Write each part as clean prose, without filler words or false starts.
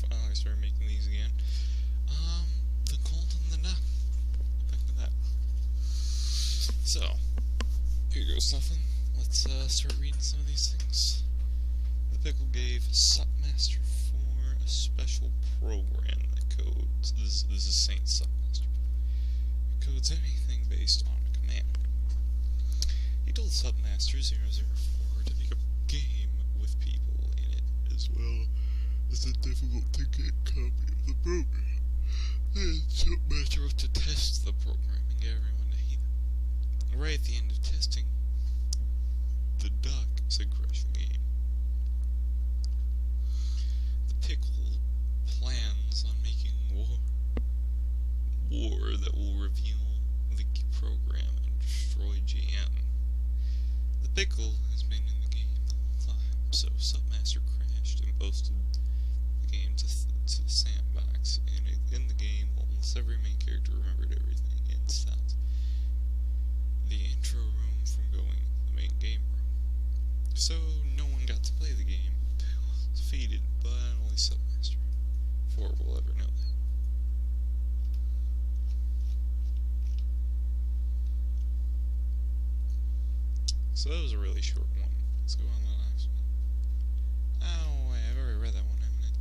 finally started making these again. The cold and the duck. Back to that. So, here goes nothing. Let's start reading some of these things. The Pickle gave Supmaster 4 a special program that codes. This is Saint Supmaster. It codes anything based on a command. He told Supmaster 004 to make a game with people in it, as well as a difficult to get copy of the program. Then Supmaster was to test the program and get everyone to hate it. Right at the end of testing, the duck said crash the game. The Pickle plans on making war that will reveal the program and destroy GM. The Pickle has been in the game the whole time, so Supmaster crashed and posted the game to the sandbox. And in the game, almost every main character remembered everything and stopped the intro room from going to the main game room. So no one got to play the game. It was defeated, but only Supmaster 4 will ever know that. So that was a really short one. Let's go on to the next one. Oh wait, I've already read that one, haven't I?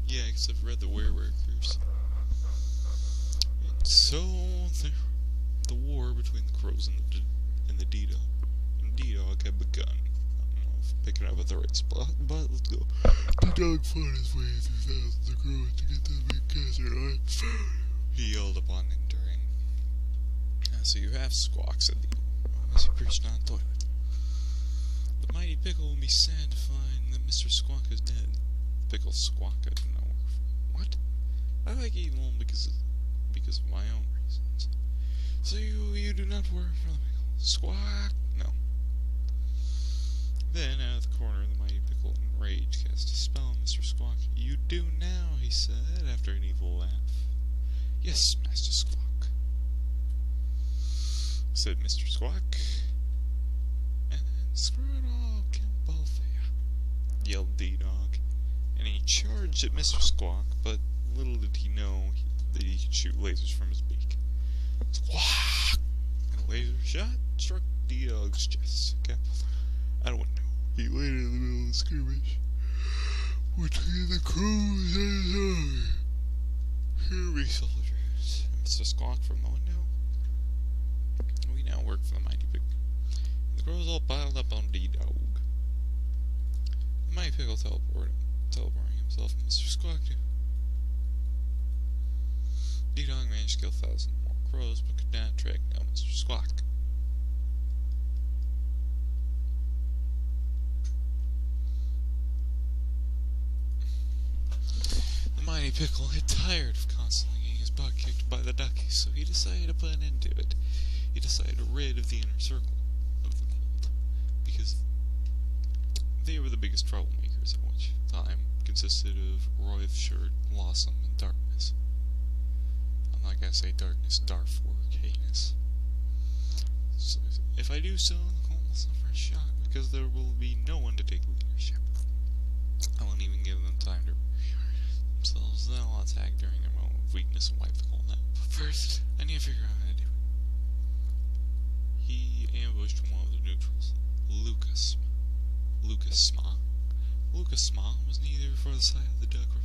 Yeah, because I've read the Wereworkers. So, the war between the crows and the D-Dog. And D-Dog had begun. I don't know if I'm picking up at the right spot, but let's go. D-Dog fought his way through thousands of crows to get to the big castle. He yelled upon enduring. So you have Squawk, said the as he perched on a toilet. The mighty Pickle will be sad to find that Mr. Squawk is dead. Pickle Squawk out of nowhere. What? I like evil because of my own reasons. So you do not work for the Pickle. Squawk! No. Then, out of the corner, the mighty Pickle in rage cast a spell on Mr. Squawk. You do now, he said, after an evil laugh. Yes, Master Squawk, said Mr. Squawk. And then, screw it all, kill both of you, yelled D-Dog. And he charged at Mr. Squawk, but little did he know that he could shoot lasers from his beak. Squawk! And a laser shot struck D-Dog's chest. Okay? Out of window. He landed in the middle of the skirmish between the crows and his army. Hurry, soldiers. And Mr. Squawk from the window. We now work for the mighty Pickle. The crows all piled up on D-Dog. The mighty Pickle teleporting himself and Mr. Squawk too. D-Dog managed to kill 1,000 more crows, but could not track down Mr. Squawk. The mighty Pickle had tired of constantly getting his butt kicked by the duckies, so he decided to put an end to it. He decided to rid of the inner circle of the cold, because they were the biggest troublemakers at which time consisted of Roy Shirt, Blossom, and Darkness. I'm not gonna say Darkness, Darfur, Canis. So if I do so, the cold will suffer a shock because there will be no one to take leadership. I won't even give them time to themselves, then I'll attack during their moment of weakness and wipe the cold out. But first, I need to figure out how to do it. He ambushed one of the neutrals, Lucas Sma. Lucas Sma was neither for the side of the duck or...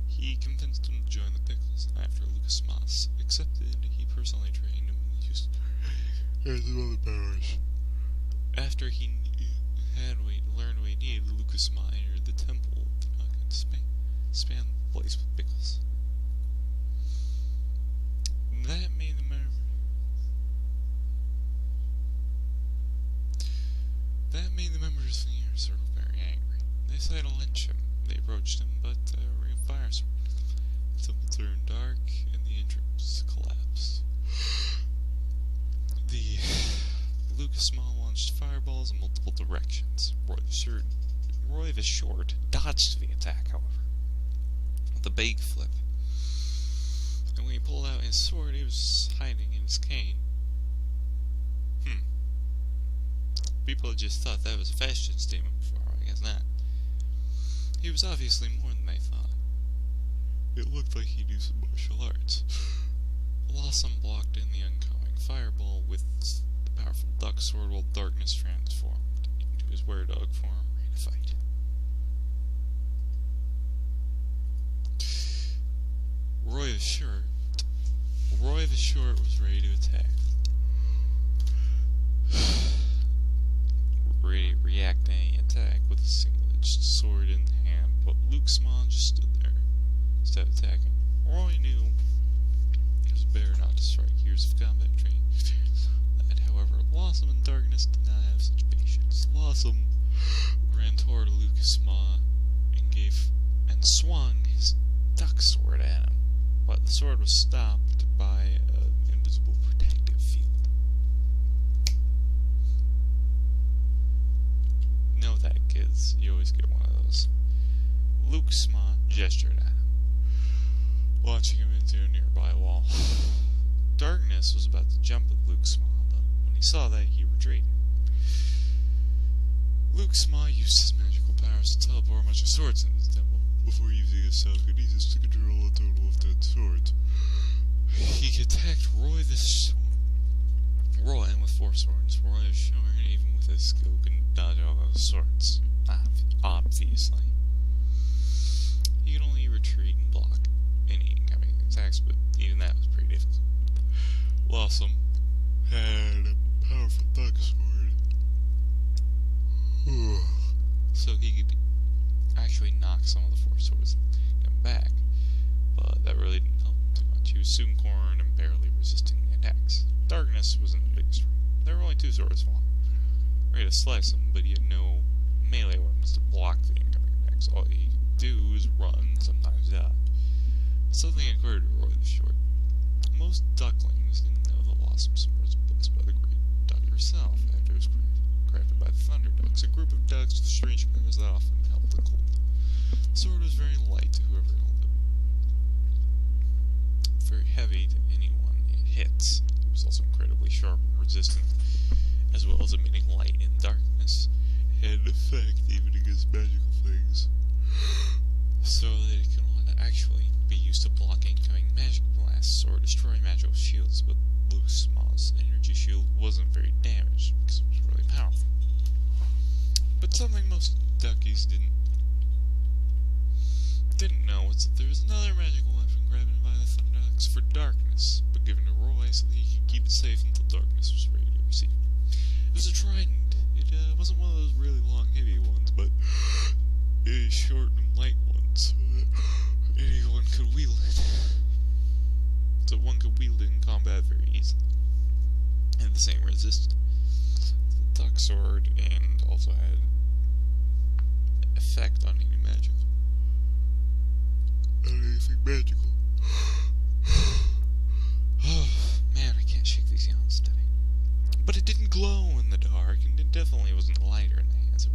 He convinced him to join the Pickles, and after Lucas Sma accepted, he personally trained him and used some other powers. After he learned what he needed, Lucas Sma entered the temple of the duck and spanned the place with Pickles. That made the members of the inner circle very angry. They decided to lynch him. They approached him, but ring of fire spread. The temple turned dark, and the entrance collapsed. The Lucas Sma launched fireballs in multiple directions. Roy the Short dodged the attack, however, with a big flip. And when he pulled out his sword, he was hiding in his cane. People just thought that was a fashion statement before, I guess not. He was obviously more than they thought. It looked like he knew some martial arts. Blossom blocked in the oncoming fireball with the powerful duck sword while Darkness transformed into his were-dog form, ready to fight. Roy the Short was ready to attack. Ready to react to any attack with a single-edged sword in hand, but Luke Small just stood there instead of attacking. Roy knew it was better not to strike. Years of combat training that, however, Blossom and Darkness did not have such patience. Blossom ran toward Lucas Maw and swung his duck sword at him, but the sword was stopped by an invisible protective field. Know that, kids. You always get one of those. Luke Small gestured at him, launching him into a nearby wall. Darkness was about to jump at Luke Small, but when he saw that, he retreated. Luke Small used his magical powers to teleport a bunch of swords into the temple before using his telekinesis to control a total of 10 swords. He attacked Roy and with 4 swords. Roy is short, even with his skill, couldn't dodge all those swords. Obviously. He could only retreat and block any incoming attacks, but even that was pretty difficult. Blossom had a powerful duck sword, so he could actually knock some of the 4 swords and come back, but that really didn't help him too much. He was soon cornered and barely resisting the attacks. Darkness wasn't the biggest threat. There were only 2 swords for him, ready to slice him, but he had no melee weapons to block the incoming attacks. All he could do was run, sometimes dodge. Something occurred to Roy the Short. Most ducklings didn't know the Blossom sword was blessed by the great duck herself after it was crafted by the Thunder Ducks, a group of ducks with strange powers that often helped the cold. The sword was very light to whoever held it, very heavy to anyone it hits. It was also incredibly sharp and resistant, as well as emitting light and darkness. It had an effect even against magical things, so that it can actually be used to block incoming magic blasts or destroy magical shields, but Luke Small's energy shield wasn't very damaged because it was really powerful. But something most duckies didn't know was that there was another magical weapon grabbed by the Thunder Ducks for Darkness, but given to Roy so that he could keep it safe until Darkness was ready to receive it. It was a trident. It wasn't one of those really long, heavy ones, but a short and light one, so that anyone could wield it. So one could wield it in combat very easily. And the same resistance. The duck sword, and also had effect on any magical. Anything magical. Oh, man, I can't shake these yawns today. But it didn't glow in the dark, and it definitely wasn't lighter in the hands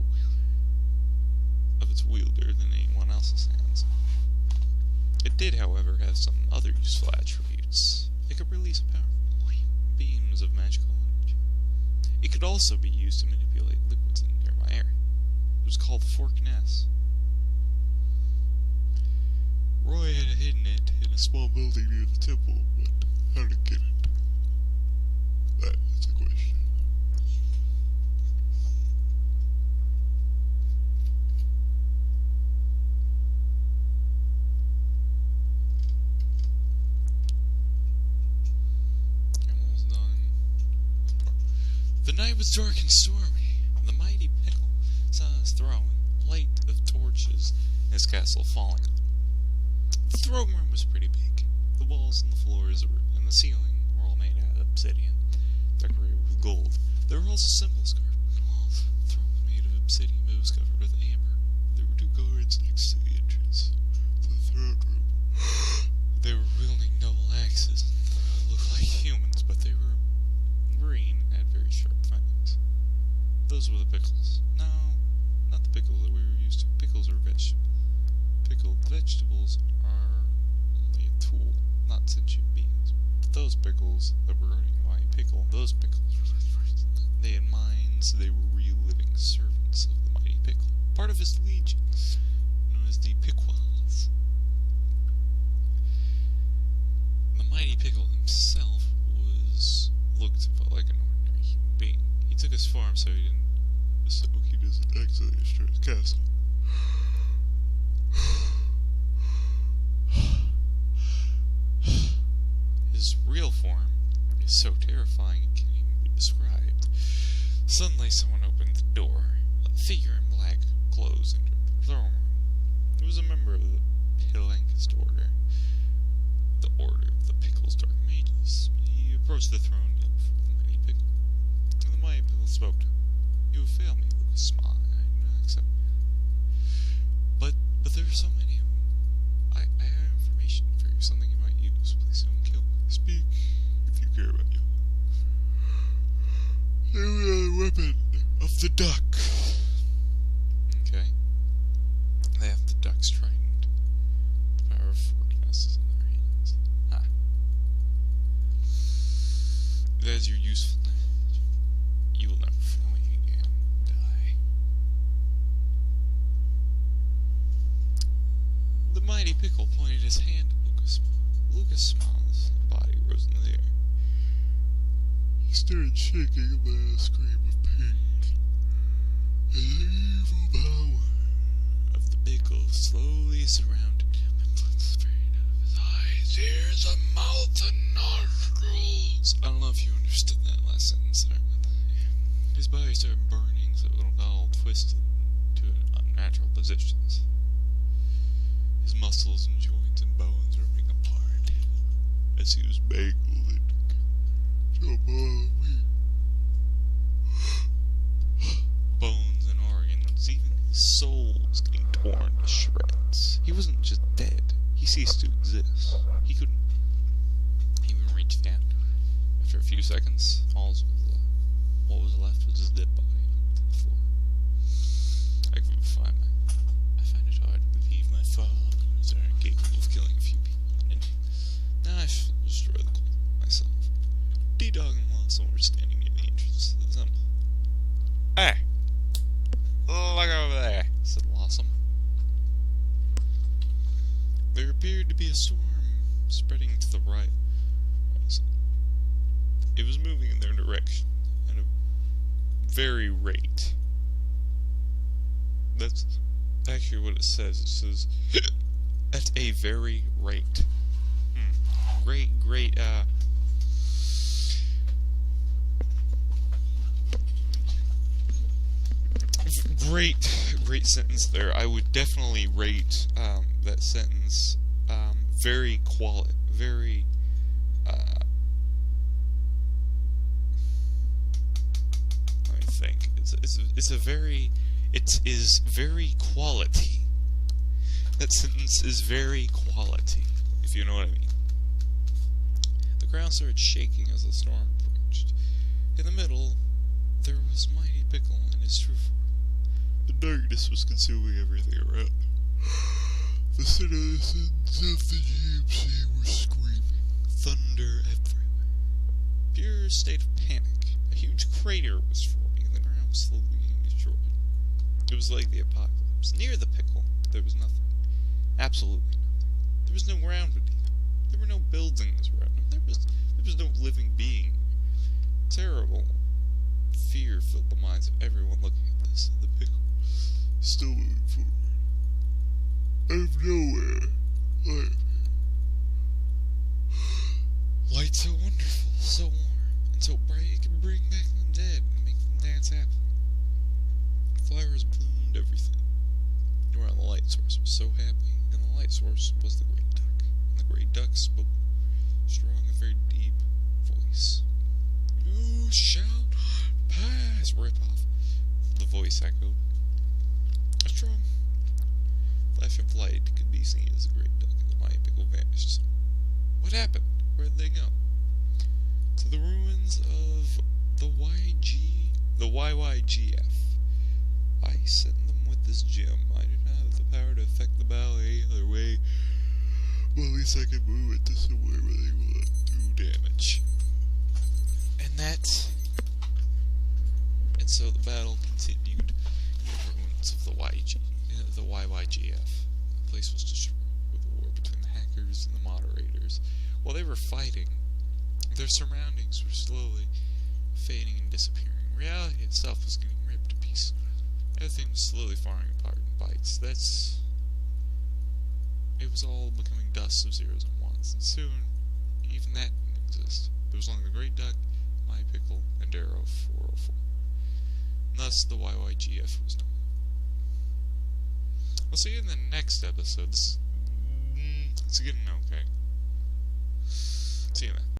of its wielder than anyone else's hands. It did, however, have some other useful attributes. It could release powerful beams of magical energy. It could also be used to manipulate liquids in the nearby area. It was called Fork Ness. Roy had hidden it in a small building near the temple, but how to get it? That is the question. I'm almost done. The night was dark and stormy. The mighty Pickle saw his throne, light of torches, and his castle falling. The throne room was pretty big. The walls and the floors and the ceiling were all made out of obsidian, decorated with gold. There were also symbols carved on the walls. The throne was made of obsidian, but it was covered with amber. There were 2 guards next to the entrance to the throne room. They were wielding double axes and looked like humans, but they were green and had very sharp fangs. Those were the pickles. No, not the pickles that we were used to. Pickles are vegetables. Pickled vegetables are only a tool, not sentient beings. The those pickles that were running my pickle, and those pickles they had minds, they were real-living servants of the mighty pickle, part of his legions, known as the Pickles. The mighty pickle himself looked like an ordinary human being. He took his form so he doesn't accidentally destroy his castle. His real form is so terrifying it can't even be described. Suddenly someone opened the door. A figure in black clothes entered the throne room. It was a member of the Pilankist Order, the Order of the Pickles Dark Mages. He approached the throne kneeled before the mighty pickle. And the mighty pickle spoke to him. "You have failed me, Lucas Smile. I do not accept it. But there are so many of them. I have information for you, something you might use. Please don't kill me. Speak, if you care about you. Here we are, the weapon of the duck." Okay. They have the duck's trident. The power of forkness is in their hands. Ah. That is your usefulness. You will never fail me again. Die. The mighty pickle pointed his hand at Lucas. Lucas smiled. His body rose in the air. He started shaking and let out a scream of pain. The evil power of the pickle slowly surrounded him and blood sprayed out of his eyes, ears, and mouth, and nostrils. I don't know if you understood that last sentence there. His body started burning, so it got all twisted to unnatural positions. His muscles and joints and bones ripping apart as he was mangled into a ball of meat. Bones and organs, even his soul was getting torn to shreds. He wasn't just dead, he ceased to exist. He couldn't even reach down. After a few seconds, what was left was his dead body on the floor. I find it hard to believe my followers are incapable of killing a few people. And now I shall destroy the cult myself. D-Dog and Lawson were standing near the entrance to the temple. "Hey! Look over there," said Lawson. There appeared to be a storm spreading to the right. It was moving in their direction at a very rate. That's actually what it says. It says, at a very rate. Great sentence there. I would definitely rate that sentence very let me think. It is very quality. That sentence is very quality, if you know what I mean. The ground started shaking as the storm approached. In the middle, there was Mighty Pickle in his true form. The darkness was consuming everything around. The citizens of the GMC were screaming. Thunder everywhere. Pure state of panic. A huge crater was forming and the ground was slowly being destroyed. It was like the apocalypse. Near the pickle, there was nothing. Absolutely nothing. There was no ground beneath him. There were no buildings around him. There was no living being. Terrible fear filled the minds of everyone looking at this. The pickle still moving forward. Out of nowhere, light so wonderful, so warm, and so bright it can bring back the dead and make them dance happily. Flowers bloomed everything around the light source was so happy, and the light source was the great duck. And the great duck spoke strong and very deep voice. "You shall pass!" Rip off. The voice echoed. A strong flash of light could be seen as the great duck and the mighty pickle vanished. What happened? Where'd they go? To the ruins of the YYGF. I sent them with this gem. I do not have the power to affect the ballet either way, but at least I can move it to somewhere where they will not do damage. that. And so the battle continued in the ruins of the YYGF. The place was destroyed with a war between the hackers and the moderators. While they were fighting, their surroundings were slowly fading and disappearing. Reality itself was getting ripped to pieces. Everything was slowly falling apart in bites. It was all becoming dust of zeros and ones, and soon, even that didn't exist. There was only the Great Duck, My Pickle, and Arrow 404. And thus, the YYGF was known. We'll see you in the next episode. It's getting okay. See you then.